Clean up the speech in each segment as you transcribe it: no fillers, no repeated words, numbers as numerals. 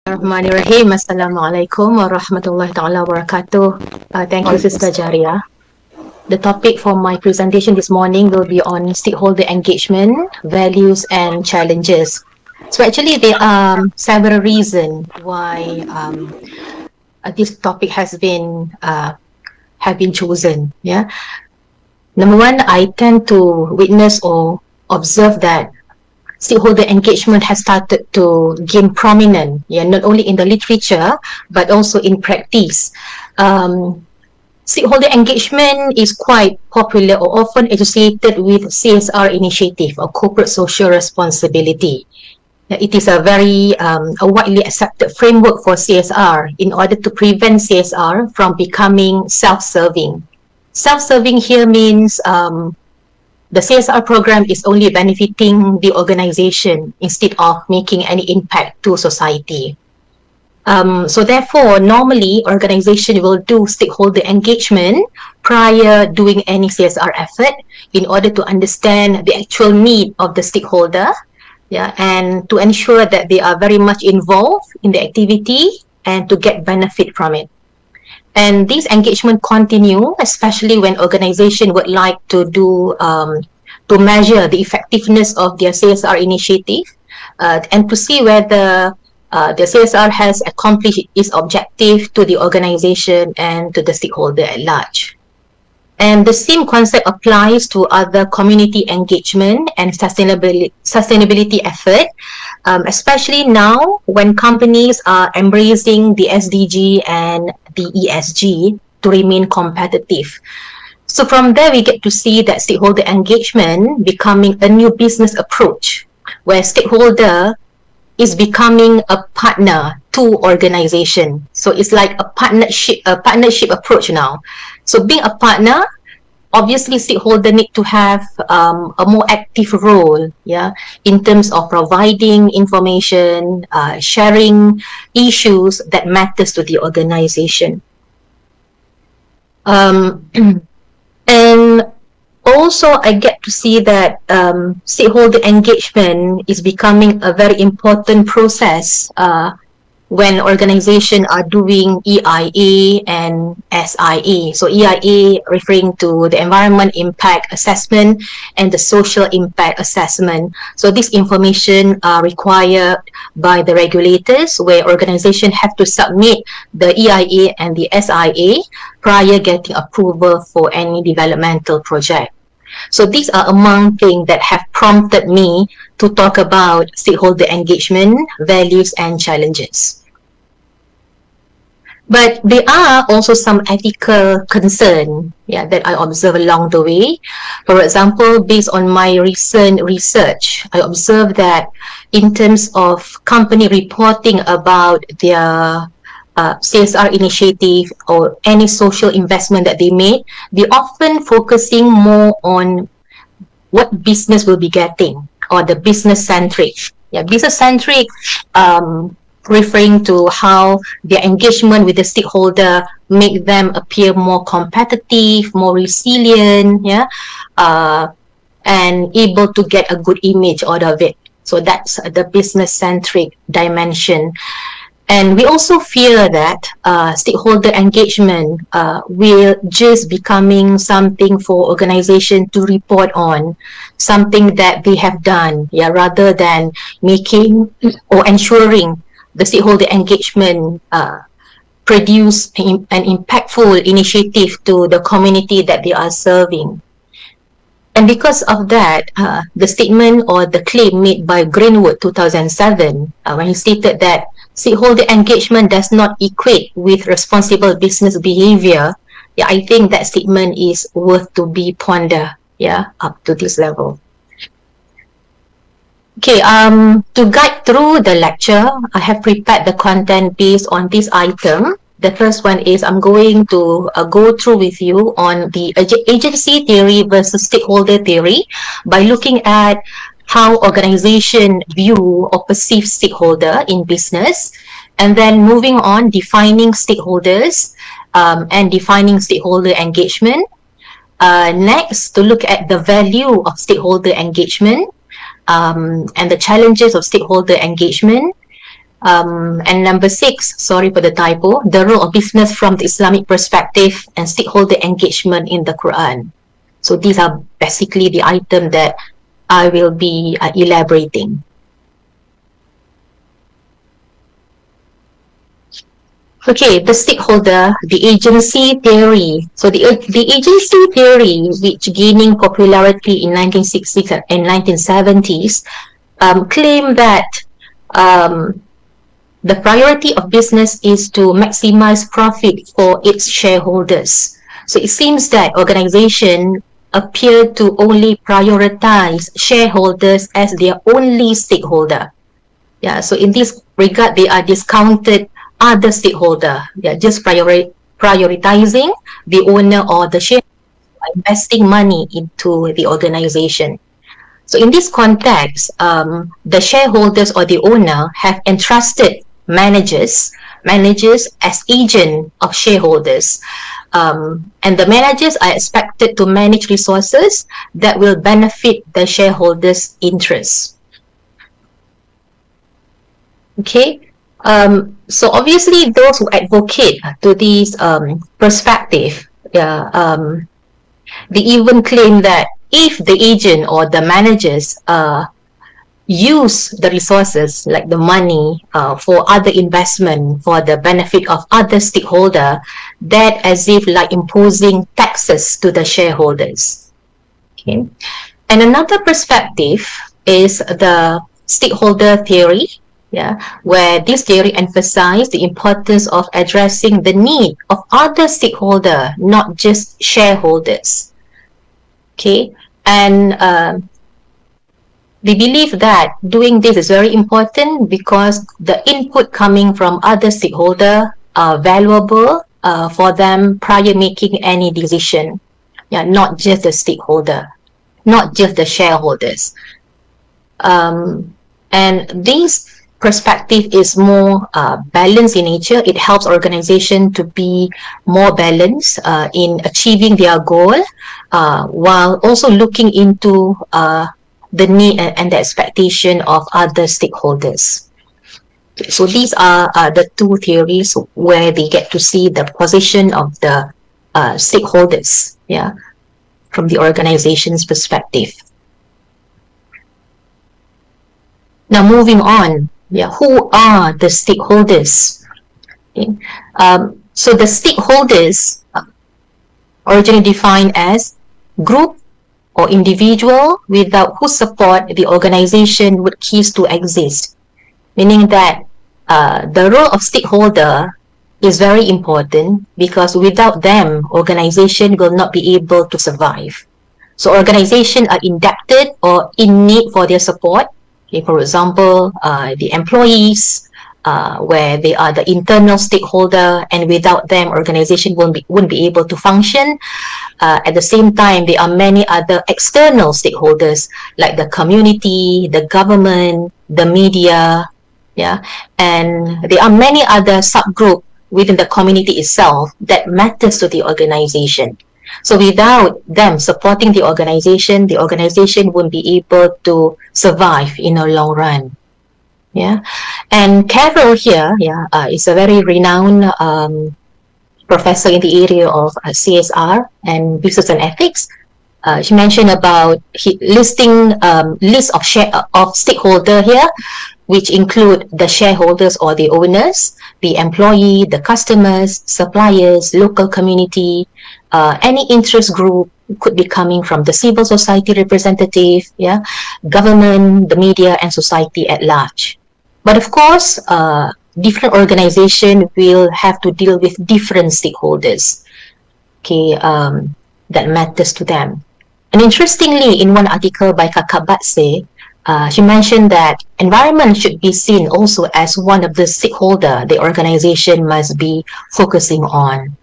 Bismillahirrahmanirrahim. Assalamualaikum warahmatullahi ta'ala wabarakatuh. Thank you, Sister Jaria. The topic for my presentation this morning will be on stakeholder engagement, values and challenges. So actually there are several reasons why this topic has been chosen. Yeah. Number one, I tend to witness or observe that stakeholder engagement has started to gain prominence, not only in the literature, but also in practice. Stakeholder engagement is quite popular or often associated with CSR initiative or corporate social responsibility. It is a very a widely accepted framework for CSR in order to prevent CSR from becoming self-serving. Self-serving here means the CSR program is only benefiting the organization instead of making any impact to society. So therefore, normally organization will do stakeholder engagement prior doing any CSR effort in order to understand the actual need of the stakeholder, and to ensure that they are very much involved in the activity and to get benefit from it. And this engagement continue, especially when organization would like to do to measure the effectiveness of their CSR initiative and to see whether the CSR has accomplished its objective to the organization and to the stakeholder at large. And the same concept applies to other community engagement and sustainability effort, especially now when companies are embracing the SDG and the ESG to remain competitive. So from there, we get to see that stakeholder engagement becoming a new business approach, where stakeholder is becoming a partner to organization. So it's like a partnership approach now. So being a partner, obviously stakeholder need to have a more active role, in terms of providing information, sharing issues that matters to the organization. And also I get to see that stakeholder engagement is becoming a very important process when organizations are doing EIA and SIA. So EIA referring to the environment impact assessment and the social impact assessment. So this information are required by the regulators, where organizations have to submit the EIA and the SIA prior getting approval for any developmental project. So these are among things that have prompted me to talk about stakeholder engagement, values and challenges. But there are also some ethical concerns that I observe along the way. For example, based on my recent research, I observed that in terms of company reporting about their CSR initiative or any social investment that they made, they often focusing more on what business will be getting, or the business-centric. Business-centric referring to how their engagement with the stakeholder make them appear more competitive, more resilient, and able to get a good image out of it. So that's the business-centric dimension. And we also fear that stakeholder engagement will just becoming something for organization to report on, something that they have done, rather than making or ensuring the stakeholder engagement produce an impactful initiative to the community that they are serving. And because of that, the statement or the claim made by Greenwood 2007, when he stated that stakeholder engagement does not equate with responsible business behavior, I think that statement is worth to be pondered, up to this level. Okay, to guide through the lecture, I have prepared the content based on this item. The first one is I'm going to go through with you on the agency theory versus stakeholder theory by looking at how organization view or perceive stakeholder in business, and then moving on defining stakeholders and defining stakeholder engagement. Next, to look at the value of stakeholder engagement and the challenges of stakeholder engagement. And number 6, sorry for the typo, the role of business from the Islamic perspective and stakeholder engagement in the Quran. So these are basically the item that I will be elaborating. Okay, the stakeholder, the agency theory. So the agency theory, which gaining popularity in 1960s and 1970s, claim that the priority of business is to maximize profit for its shareholders. So it seems that organizations appear to only prioritize shareholders as their only stakeholder. Yeah, so in this regard, they are discounted other stakeholder. Yeah, just prioritizing the owner or the shareholder investing money into the organization. So in this context, the shareholders or the owner have entrusted managers as agent of shareholders. And the managers are expected to manage resources that will benefit the shareholders' interests. Okay, so obviously those who advocate to this perspective, they even claim that if the agent or the managers use the resources like the money for other investment for the benefit of other stakeholder, that as if like imposing taxes to the shareholders. Okay, and another perspective is the stakeholder theory. Yeah, where this theory emphasizes the importance of addressing the need of other stakeholders, not just shareholders. Okay, and they believe that doing this is very important because the input coming from other stakeholders are valuable for them prior making any decision. Yeah, not just the stakeholder, not just the shareholders. And this perspective is more balanced in nature. It helps organization to be more balanced in achieving their goal while also looking into the need and the expectation of other stakeholders. So these are the two theories where they get to see the position of the stakeholders, yeah, from the organization's perspective. Now moving on, yeah, who are the stakeholders? Okay. So the stakeholders originally defined as group or individual without whose support the organization would cease to exist, meaning that the role of stakeholder is very important because without them, organization will not be able to survive. So organizations are indebted or in need for their support. Okay, for example, the employees, where they are the internal stakeholder, and without them, organization won't be able to function. At the same time, there are many other external stakeholders like the community, the government, the media, yeah, and there are many other subgroups within the community itself that matters to the organization. So without them supporting the organization won't be able to survive in a long run. Yeah, and Carol here, yeah, is a very renowned professor in the area of CSR and business and ethics. She mentioned about listing list of stakeholder here, which include the shareholders or the owners, the employee, the customers, suppliers, local community, any interest group could be coming from the civil society representative, yeah, government, the media, and society at large. But of course, different organizations will have to deal with different stakeholders, okay, that matters to them. And interestingly, in one article by Kakak Batse, she mentioned that environment should be seen also as one of the stakeholders the organization must be focusing on.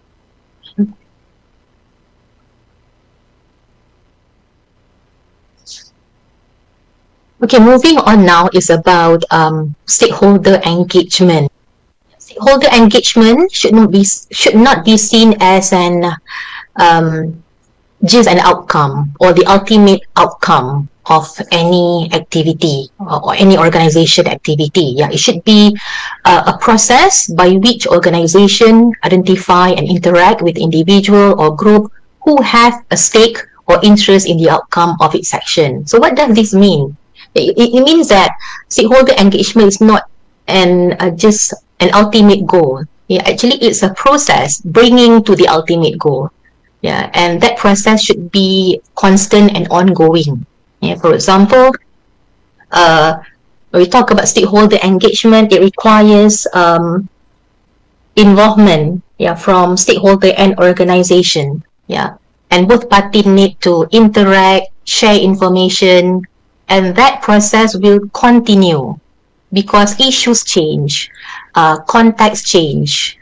Okay, moving on now is about stakeholder engagement. Stakeholder engagement should not be seen as an just an outcome or the ultimate outcome of any activity or any organization activity. Yeah, it should be a process by which organization identify and interact with individual or group who have a stake or interest in the outcome of its action. So what does this mean? It means that stakeholder engagement is not just an ultimate goal. Yeah, actually, it's a process bringing to the ultimate goal. Yeah, and that process should be constant and ongoing. Yeah, for example, when we talk about stakeholder engagement, it requires involvement, yeah, from stakeholder and organization. Yeah, and both parties need to interact, share information, and that process will continue because issues change, contexts change,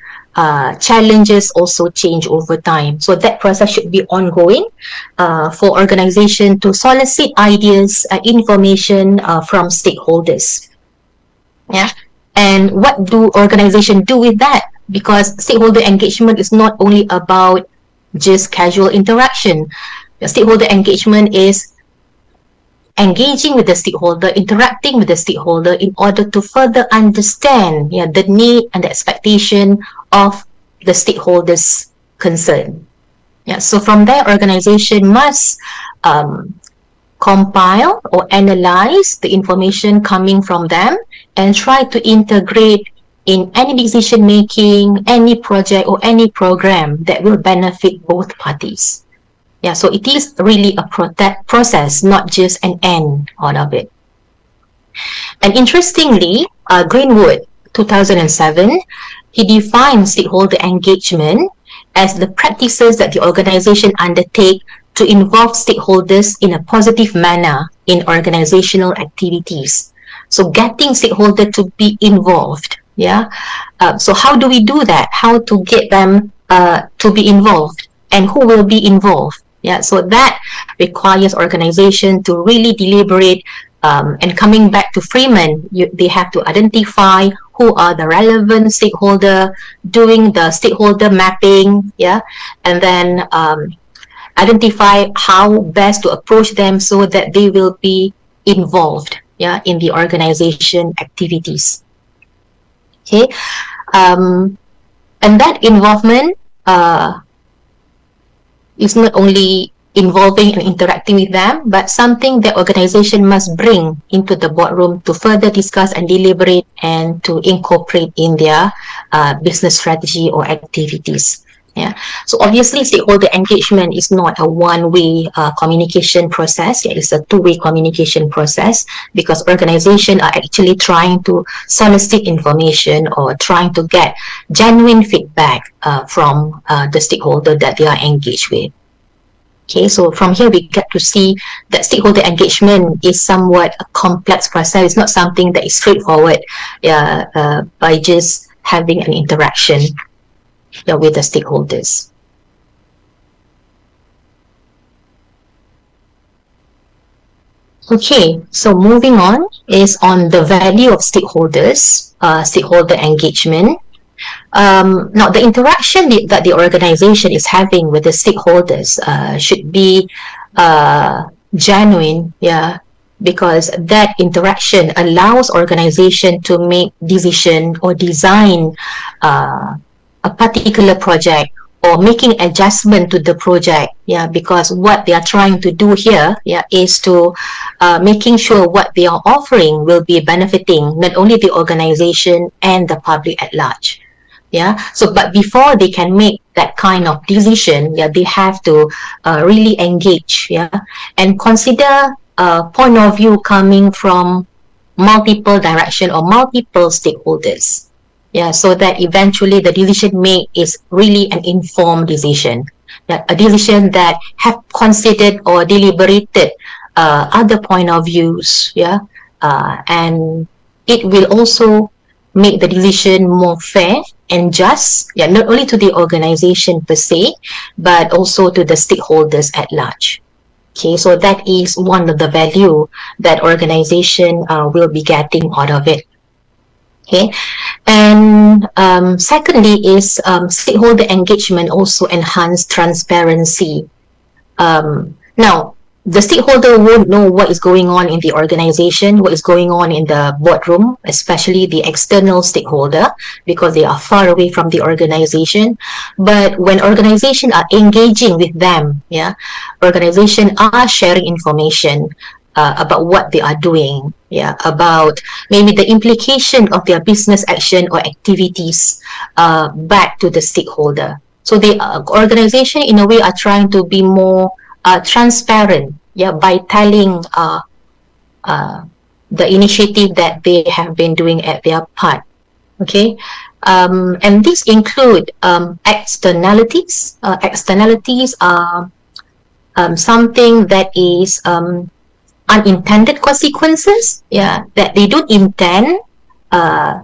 challenges also change over time. So that process should be ongoing for organization to solicit ideas, information from stakeholders. Yeah. And what do organizations do with that? Because stakeholder engagement is not only about just casual interaction. The stakeholder engagement is engaging with the stakeholder, interacting with the stakeholder in order to further understand the need and the expectation of the stakeholders concerned. Yeah, so from there, organization must compile or analyze the information coming from them and try to integrate in any decision making, any project or any program that will benefit both parties. Yeah, so it is really a process, not just an end out of it. And interestingly, Greenwood, 2007, he defined stakeholder engagement as the practices that the organization undertake to involve stakeholders in a positive manner in organizational activities. So getting stakeholders to be involved. Yeah. So how do we do that? How to get them to be involved, and who will be involved? Yeah. So that requires organization to really deliberate. And coming back to Freeman, they have to identify who are the relevant stakeholder, doing the stakeholder mapping, yeah, and then identify how best to approach them so that they will be involved, yeah, in the organization activities. Okay, and that involvement is not only involving and interacting with them, but something that organization must bring into the boardroom to further discuss and deliberate and to incorporate in their business strategy or activities. Yeah. So obviously, stakeholder engagement is not a one-way communication process. Yeah, it's a two-way communication process because organizations are actually trying to solicit information or trying to get genuine feedback from the stakeholder that they are engaged with. Okay, so from here we get to see that stakeholder engagement is somewhat a complex process. It's not something that is straightforward by just having an interaction with the stakeholders. Okay, so moving on is on the value of stakeholders, stakeholder engagement. Now, the interaction that the organization is having with the stakeholders should be genuine, yeah, because that interaction allows organization to make decision or design a particular project or making adjustment to the project, yeah, because what they are trying to do here, yeah, is to making sure what they are offering will be benefiting not only the organization and the public at large. Yeah, so but before they can make that kind of decision, yeah, they have to really engage, yeah, and consider a point of view coming from multiple direction or multiple stakeholders. Yeah, so that eventually the decision made is really an informed decision, a decision that have considered or deliberated other point of views, yeah, and it will also make the decision more fair and just, yeah, not only to the organization per se, but also to the stakeholders at large. Okay, so that is one of the value that organization will be getting out of it. Okay, and secondly is stakeholder engagement also enhance transparency. Now, the stakeholder won't know what is going on in the organization, what is going on in the boardroom, especially the external stakeholder, because they are far away from the organization. But when organizations are engaging with them, yeah, organizations are sharing information about what they are doing, yeah, about maybe the implication of their business action or activities back to the stakeholder. So the organization, in a way, are trying to be more transparent, yeah, by telling uh, the initiative that they have been doing at their part. Okay, and these include externalities. Externalities are something that is unintended consequences. Yeah, that they don't intend uh,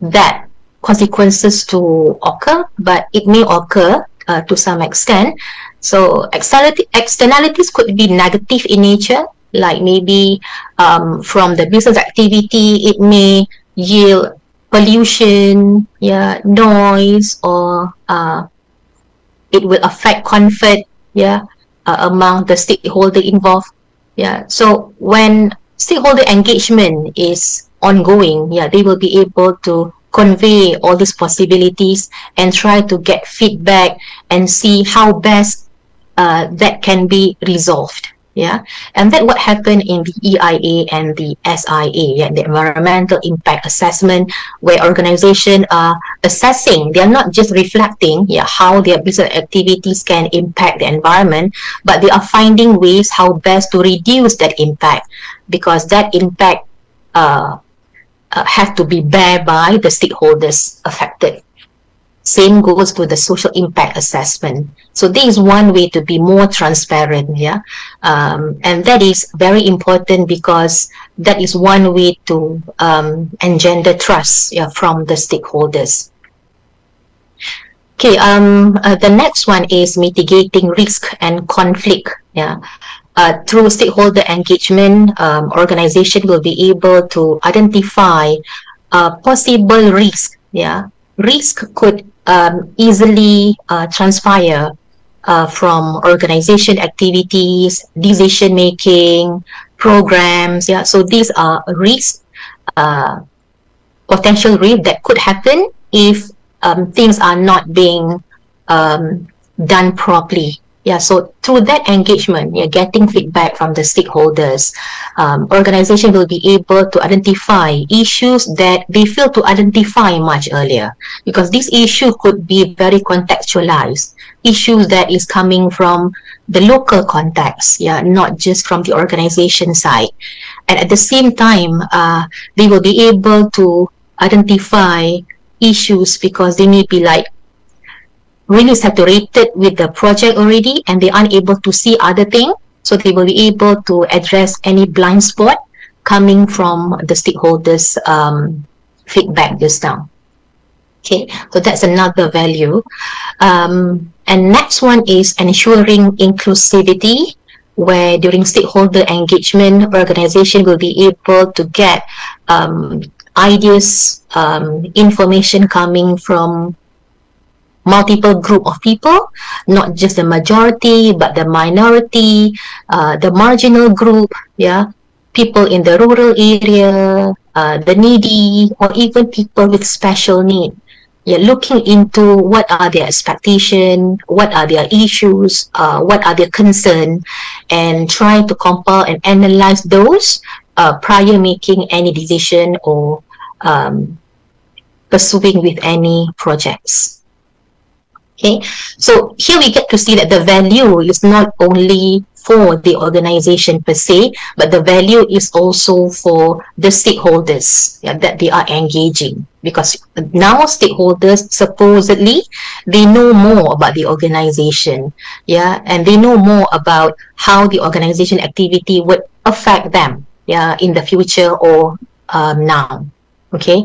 that consequences to occur, but it may occur to some extent. So externalities could be negative in nature, like maybe from the business activity, it may yield pollution, yeah, noise, or it will affect conflict, yeah, among the stakeholder involved. Yeah, so when stakeholder engagement is ongoing, yeah, they will be able to convey all these possibilities and try to get feedback and see how best that can be resolved. Yeah, and that what happened in the EIA and the SIA, yeah, the environmental impact assessment, where organizations are assessing. They are not just reflecting, yeah, how their business activities can impact the environment, but they are finding ways how best to reduce that impact, because that impact have to be borne by the stakeholders affected. Same goes to the social impact assessment. So this is one way to be more transparent, yeah, and that is very important because that is one way to engender trust, yeah, from the stakeholders. Okay, the next one is mitigating risk and conflict. Yeah, through stakeholder engagement, organization will be able to identify possible risk. Yeah, risk could easily transpire from organization activities, decision making, programs. Yeah, so these are risks, uh, potential risk that could happen if things are not being done properly. Yeah, so through that engagement, yeah, getting feedback from the stakeholders, organization will be able to identify issues that they fail to identify much earlier, because this issue could be very contextualized, issues that is coming from the local context, yeah, not just from the organization side. And at the same time, they will be able to identify issues because they may be like really saturated with the project already and they aren't able to see other things. So they will be able to address any blind spot coming from the stakeholders' feedback just now. Okay, so that's another value. And next one is ensuring inclusivity, where during stakeholder engagement, organization will be able to get ideas, information coming from multiple group of people, not just the majority, but the minority, the marginal group, yeah, people in the rural area, the needy, or even people with special need. Yeah, looking into what are their expectations, what are their issues, what are their concerns, and trying to compile and analyze those prior making any decision or pursuing with any projects. Okay, so here we get to see that the value is not only for the organization per se, but the value is also for the stakeholders, yeah, that they are engaging. Because now stakeholders supposedly they know more about the organization, yeah, and they know more about how the organization activity would affect them, yeah, in the future or now. Okay,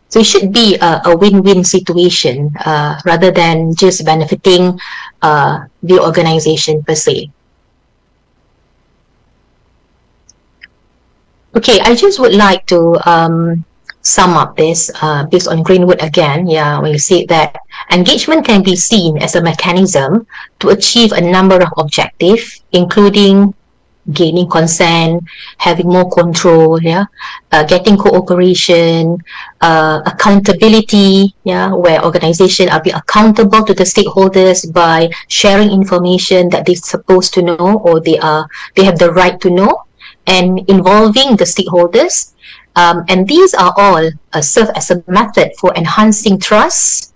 so it should be a win-win situation rather than just benefiting the organization per se. Okay, I just would like to sum up this based on Greenwood again. Yeah, when you say that Engagement can be seen as a mechanism to achieve a number of objectives, including gaining consent, having more control, getting cooperation, accountability, where organizations are be accountable to the stakeholders by sharing information that they're supposed to know or they have the right to know, and involving the stakeholders. And these are all serve as a method for enhancing trust,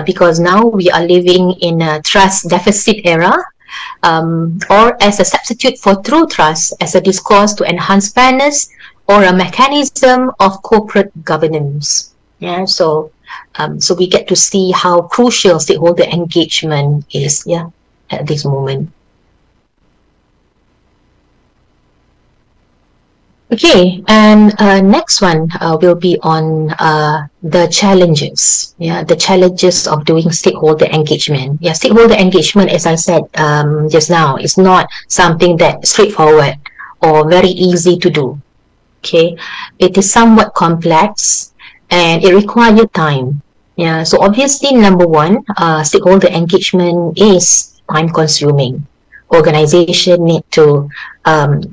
because now we are living in a trust deficit era, or as a substitute for true trust as a discourse to enhance fairness or a mechanism of corporate governance. So we get to see how crucial stakeholder engagement is, at this moment. Okay, and next one will be on the challenges. The challenges of doing stakeholder engagement. Stakeholder engagement, as I said just now, is not something that straightforward or very easy to do. Okay, it is somewhat complex and it requires time. So obviously, number one, stakeholder engagement is time consuming. Organization need to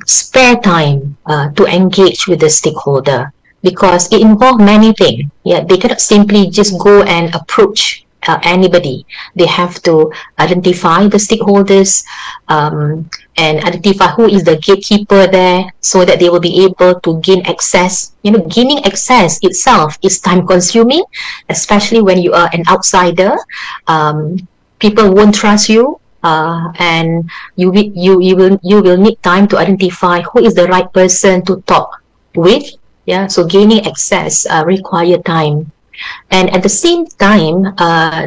spare time to engage with the stakeholder, because it involves many things. They cannot simply just go and approach anybody. They have to identify the stakeholders and identify who is the gatekeeper there, so that they will be able to gain access. Gaining access itself is time consuming, especially when you are an outsider. People won't trust you. And you will need time to identify who is the right person to talk with. So gaining access require time, and at the same time,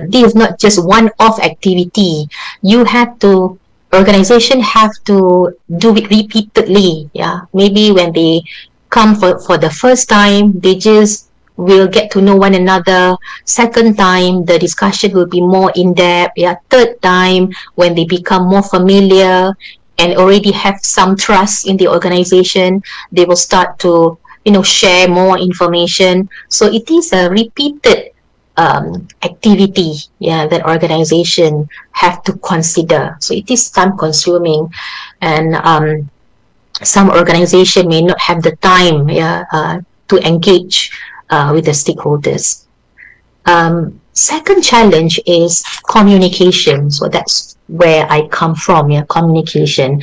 this is not just one-off activity. Organization have to do it repeatedly. Maybe when they come for the first time, they just will get to know one another. Second time, the discussion will be more in-depth. Third time, when they become more familiar and already have some trust in the organization, they will start to share more information. So it is a repeated activity that organization have to consider. So it is time consuming, and some organization may not have the time to engage with the stakeholders. Second challenge is communication. So that's where I come from. Communication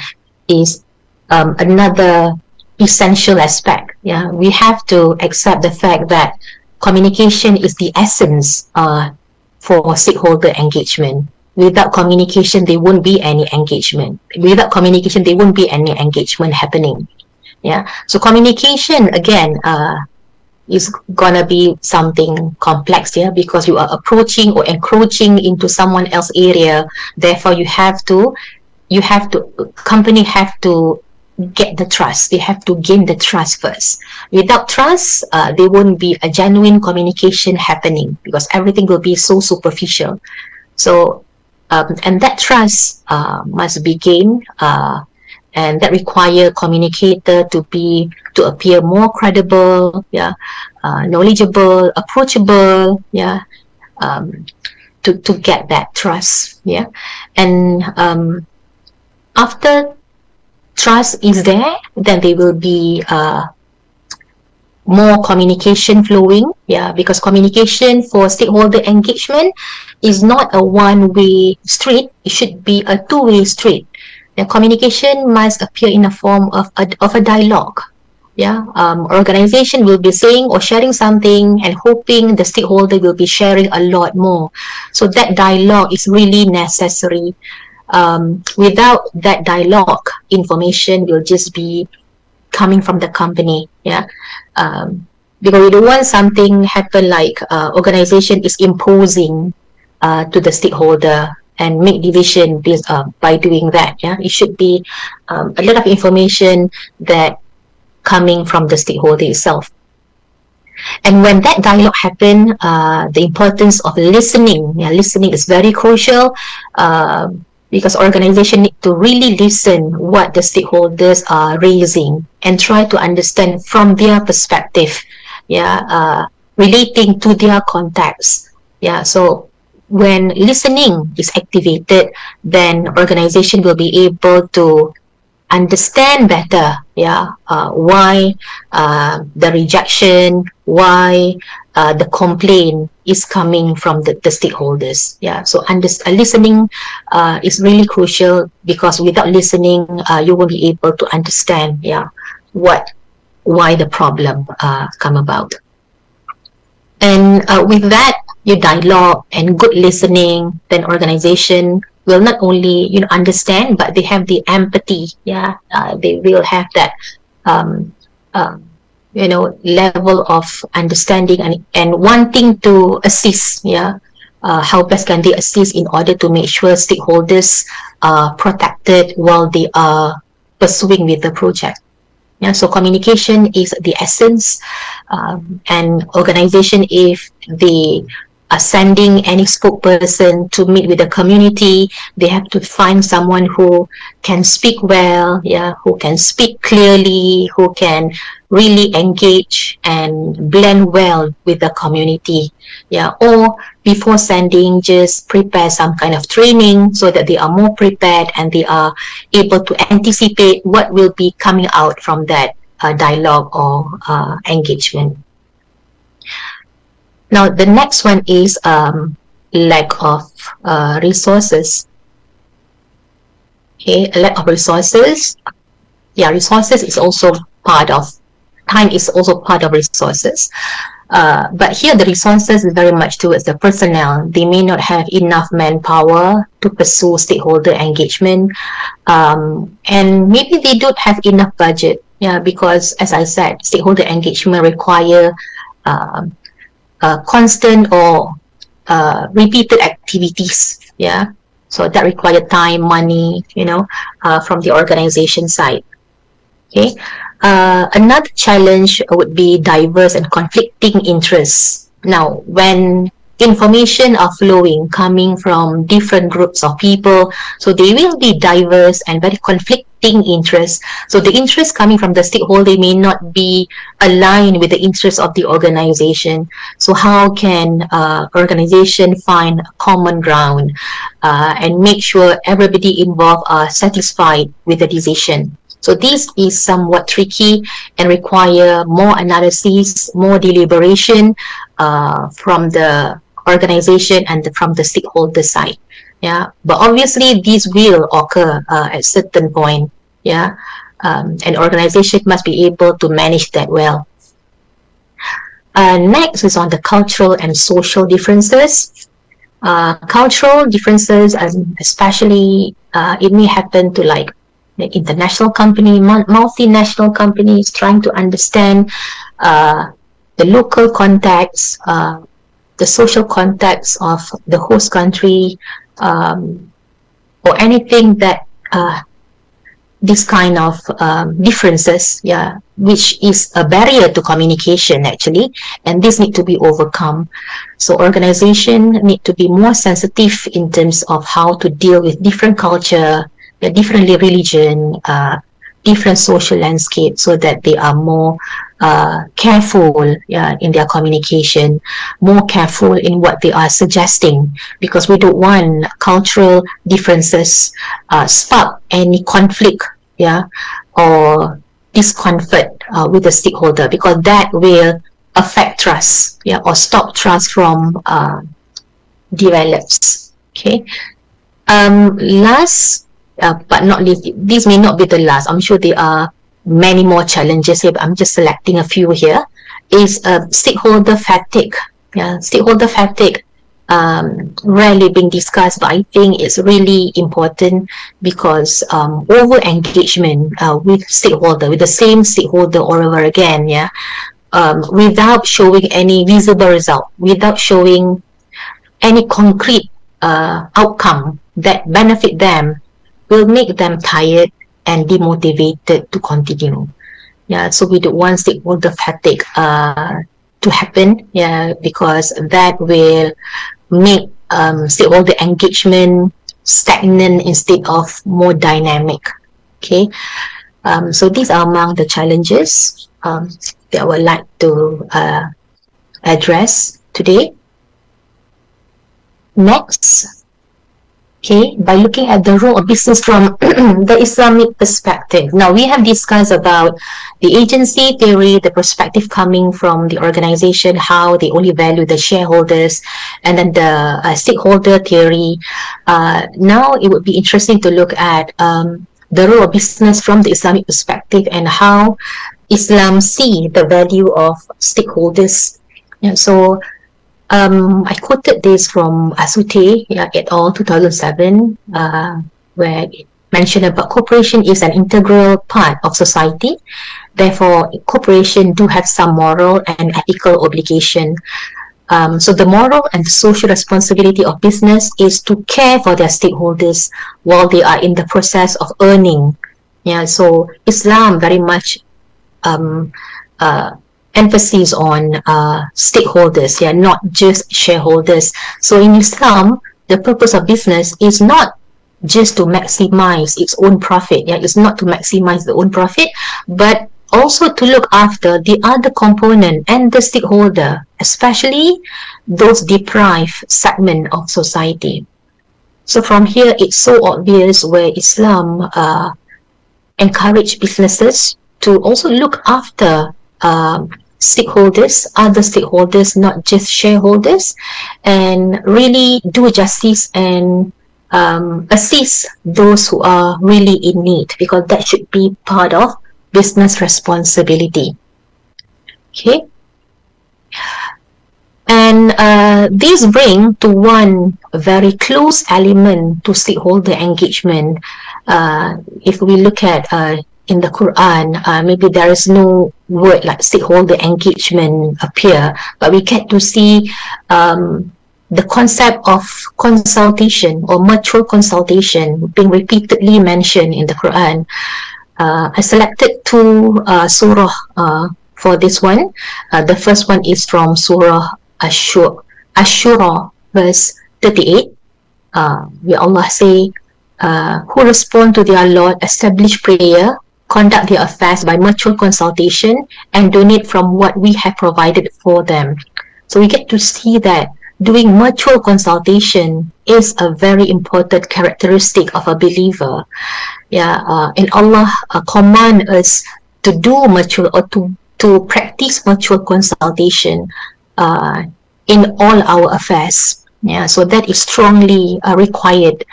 is another essential aspect. We have to accept the fact that communication is the essence for stakeholder engagement. Without communication, there won't be any engagement. Without communication, there won't be any engagement happening. So communication, again, is gonna be something complex, because you are approaching or encroaching into someone else's area. Therefore, company have to get the trust. They have to gain the trust first. Without trust, there won't be a genuine communication happening, because everything will be so superficial. So, and that trust must be gained, and that require communicator to appear more credible, knowledgeable, approachable, to get that trust, and after trust is there, then there will be more communication flowing, because communication for stakeholder engagement is not a one-way street. It should be a two-way street. Communication must appear in a form of a dialogue. Organization will be saying or sharing something and hoping the stakeholder will be sharing a lot more. So that dialogue is really necessary. Without that dialogue, information will just be coming from the company. Because we don't want something happen like organization is imposing to the stakeholder and make division by doing that. It should be a lot of information that coming from the stakeholder itself. And when that dialogue happen, the importance of listening. Listening is very crucial, because organization need to really listen what the stakeholders are raising and try to understand from their perspective, relating to their context. So when listening is activated, then organization will be able to understand better, why the rejection, why the complaint is coming from the stakeholders. So listening is really crucial, because without listening, you won't be able to understand, why the problem come about. And with that, your dialogue and good listening, then organization will not only understand, but they have the empathy. They will have that um, um, level of understanding and wanting to assist. How best can they assist in order to make sure stakeholders are protected while they are pursuing with the project. So communication is the essence, and organization, if they are sending any spokesperson to meet with the community, they have to find someone who can speak well, who can speak clearly, who can really engage and blend well with the community. Or before sending, just prepare some kind of training so that they are more prepared and they are able to anticipate what will be coming out from that dialogue or engagement. Now, the next one is lack of resources. Okay, lack of resources. Resources is also part of time, is also part of resources. But here the resources is very much towards the personnel. They may not have enough manpower to pursue stakeholder engagement, and maybe they don't have enough budget. Because as I said, stakeholder engagement require constant or repeated activities. So that require time, money, from the organization side. Okay. Another challenge would be diverse and conflicting interests. Now, when information are flowing, coming from different groups of people, so they will be diverse and very conflicting interests. So the interest coming from the stakeholder may not be aligned with the interests of the organization. So how can organization find common ground and make sure everybody involved are satisfied with the decision? So this is somewhat tricky and require more analysis, more deliberation from the organization and from the stakeholder side. But obviously this will occur at certain point. And organization must be able to manage that well. Next is on the cultural and social differences. Cultural differences, especially it may happen to like international company, multinational companies, trying to understand the local context, the social context of the host country, or anything that this kind of differences, which is a barrier to communication actually, and this need to be overcome. So organization need to be more sensitive in terms of how to deal with different culture, different religion, different social landscape, so that they are more careful in their communication, more careful in what they are suggesting, because we don't want cultural differences spark any conflict or discomfort with the stakeholder, because that will affect trust or stop trust from develops. Okay. Last but not least, this may not be the last. I'm sure there are many more challenges here, but I'm just selecting a few here. Is stakeholder fatigue. Stakeholder fatigue rarely being discussed, but I think it's really important, because over engagement with stakeholder, with the same stakeholder all over again, without showing any visible result, without showing any concrete outcome that benefit them, will make them tired and demotivated to continue. So we don't want stakeholder fatigue to happen, because that will make stakeholder engagement stagnant instead of more dynamic. Okay, so these are among the challenges that I would like to address today. Next, okay, by looking at the role of business from the Islamic perspective. Now, we have discussed about the agency theory, the perspective coming from the organization, how they only value the shareholders, and then the stakeholder theory. Now, it would be interesting to look at the role of business from the Islamic perspective and how Islam see the value of stakeholders. Yeah, so I quoted this from Asute et al. 2007, where it mentioned about cooperation is an integral part of society. Therefore, cooperation do have some moral and ethical obligation. So the moral and social responsibility of business is to care for their stakeholders while they are in the process of earning. Yeah, so Islam very much emphasis on stakeholders, not just shareholders. So in Islam, the purpose of business is not just to maximize its own profit. It's not to maximize the own profit, but also to look after the other component and the stakeholder, especially those deprived segment of society. So from here, it's so obvious where Islam encourage businesses to also look after stakeholders, other stakeholders, not just shareholders, and really do justice and assist those who are really in need, because that should be part of business responsibility. Okay. And these bring to one very close element to stakeholder engagement. If we look at in the Quran, maybe there is no word like stakeholder engagement appear, but we get to see the concept of consultation or mutual consultation being repeatedly mentioned in the Quran. I selected two surah for this one. The first one is from Surah Ashura, verse 38, where Allah say, who respond to their Lord, establish prayer, conduct their affairs by mutual consultation, and donate from what we have provided for them. So we get to see that doing mutual consultation is a very important characteristic of a believer. And Allah command us to do mutual or to practice mutual consultation in all our affairs. So that is strongly required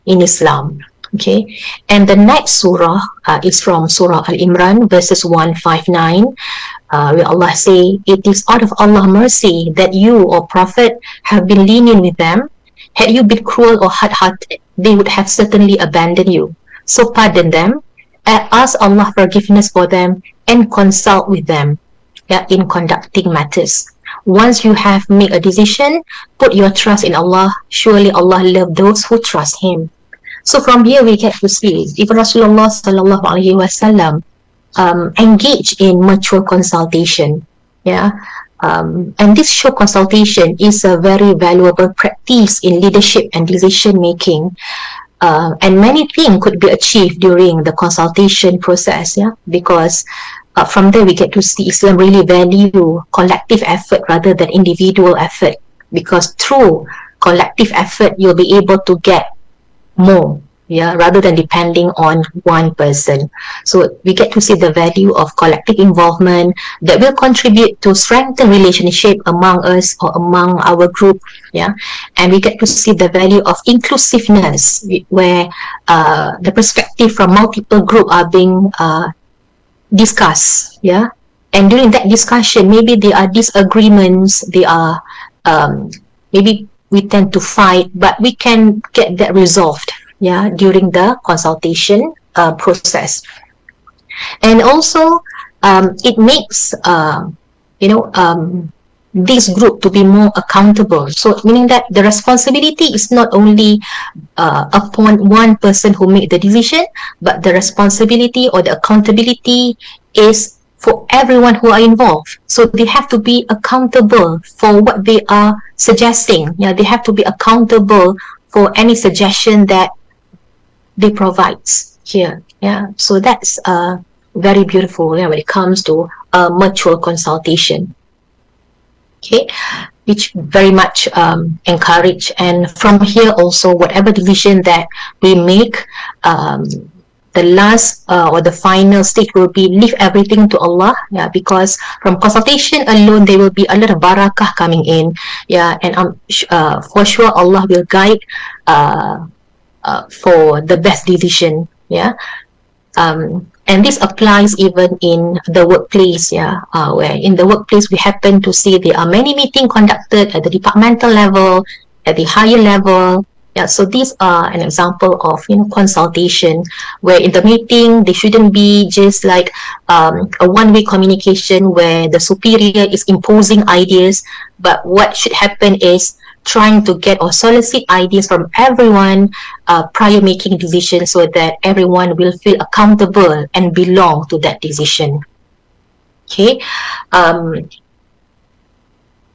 in Islam. Okay, and the next surah is from Surah Al-Imran, verses 159, where Allah say, it is out of Allah's mercy that you, O Prophet, have been lenient with them. Had you been cruel or hard-hearted, they would have certainly abandoned you. So pardon them, ask Allah forgiveness for them, and consult with them in conducting matters. Once you have made a decision, put your trust in Allah. Surely Allah loves those who trust Him. So from here we get to see if Rasulullah sallallahu alaihi wasallam engage in mutual consultation, and this show consultation is a very valuable practice in leadership and decision making, and many things could be achieved during the consultation process, because from there we get to see Islam really value collective effort rather than individual effort, because through collective effort you'll be able to get more, rather than depending on one person. So we get to see the value of collective involvement that will contribute to strengthen relationship among us or among our group, and we get to see the value of inclusiveness, where the perspective from multiple groups are being discussed, and during that discussion maybe there are disagreements, there are maybe we tend to fight, but we can get that resolved during the consultation process. And also it makes this group to be more accountable, so meaning that the responsibility is not only upon one person who made the decision, but the responsibility or the accountability is for everyone who are involved. So they have to be accountable for what they are suggesting. They have to be accountable for any suggestion that they provide here. So that's very beautiful when it comes to mutual consultation. Okay, which very much encourage. And from here also, whatever decision that we make, the last or the final stage will be leave everything to Allah. Yeah, because from consultation alone, there will be a lot of barakah coming in. Yeah, and for sure Allah will guide for the best decision. Yeah. And this applies even in the workplace, yeah, where in the workplace we happen to see there are many meetings conducted at the departmental level, at the higher level. Yeah, so these are an example of consultation, where in the meeting they shouldn't be just like a one-way communication where the superior is imposing ideas, but what should happen is trying to get or solicit ideas from everyone prior making decisions so that everyone will feel accountable and belong to that decision. Okay.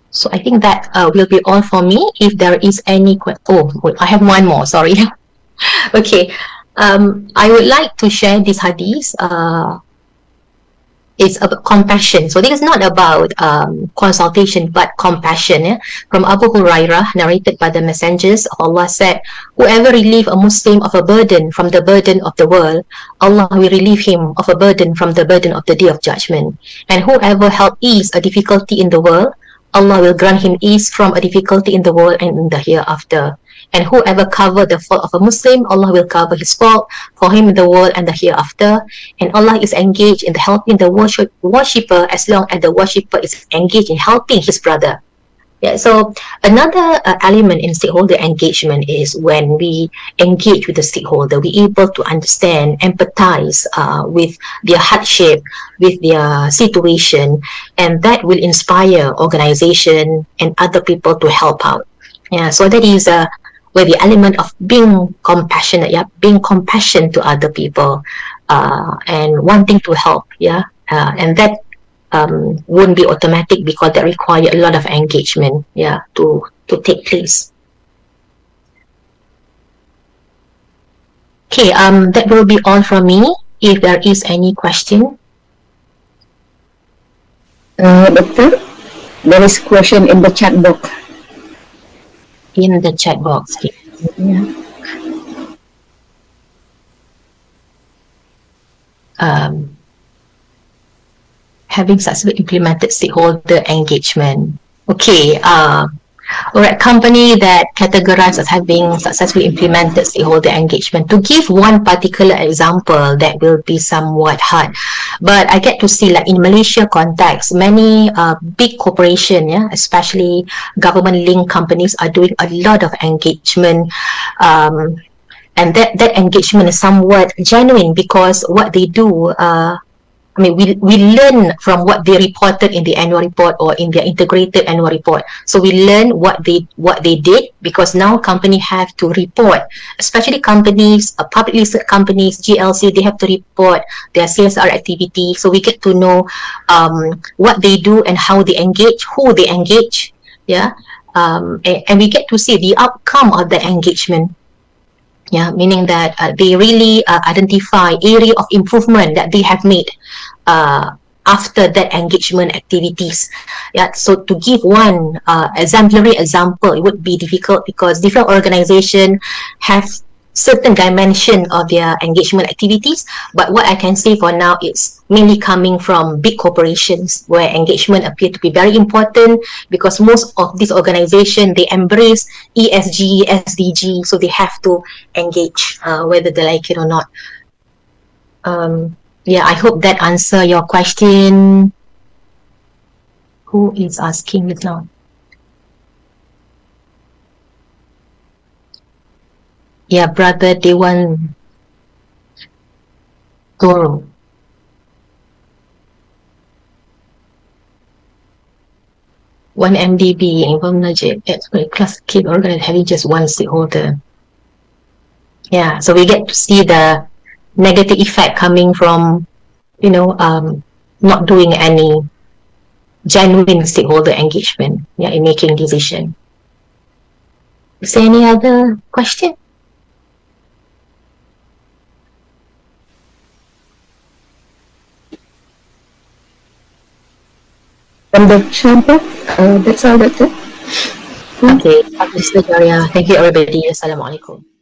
So I think that will be all for me. If there is any wait, I have one more, sorry. Okay. I would like to share this hadith. It's about compassion. So this is not about consultation, but compassion. Yeah? From Abu Hurairah, narrated by the messengers of Allah, said, whoever relieve a Muslim of a burden from the burden of the world, Allah will relieve him of a burden from the burden of the day of judgment. And whoever help ease a difficulty in the world, Allah will grant him ease from a difficulty in the world and in the hereafter. And whoever cover the fault of a Muslim, Allah will cover his fault for him in the world and the hereafter. And Allah is engaged in the helping the worshipper as long as the worshipper is engaged in helping his brother. Yeah, so another element in stakeholder engagement is when we engage with the stakeholder, we're able to understand, empathize with their hardship, with their situation, and that will inspire organization and other people to help out. Yeah, so that is where the element of being compassionate, yeah, being compassionate to other people, and wanting to help, yeah, and that wouldn't be automatic because that require a lot of engagement, yeah, to take place. Okay, that will be all from me. If there is any question, Doctor, there is question in the chat box. in the chat box. Okay. Yeah. Having successfully implemented stakeholder engagement. Okay, or a company that categorized as having successfully implemented stakeholder engagement. To give one particular example, that will be somewhat hard. But I get to see, like in Malaysia context, many big corporations, yeah, especially government-linked companies, are doing a lot of engagement. And that engagement is somewhat genuine because what they do, I mean, we learn from what they reported in the annual report or in their integrated annual report. So we learn what they did, because now company have to report, especially companies, public listed companies, GLC, they have to report their CSR activity. So we get to know what they do and how they engage, who they engage, yeah, and we get to see the outcome of that engagement. Yeah, meaning that they really identify area of improvement that they have made after that engagement activities. Yeah, so to give one exemplary example, it would be difficult because different organizations have certain dimension of their engagement activities. But what I can say for now is mainly coming from big corporations where engagement appear to be very important, because most of these organizations, they embrace ESG, SDG, so they have to engage whether they like it or not. Yeah, I hope that answer your question. Who is asking it now? Yeah, brother Dewan Toro. One MDB in class keep organized having just one stakeholder. Yeah, so we get to see the negative effect coming from, not doing any genuine stakeholder engagement, yeah, in making decision. Is there any other question? from the chamber. That's all, Doctor. Okay, Sister Jaria. Thank you, everybody. Assalamualaikum.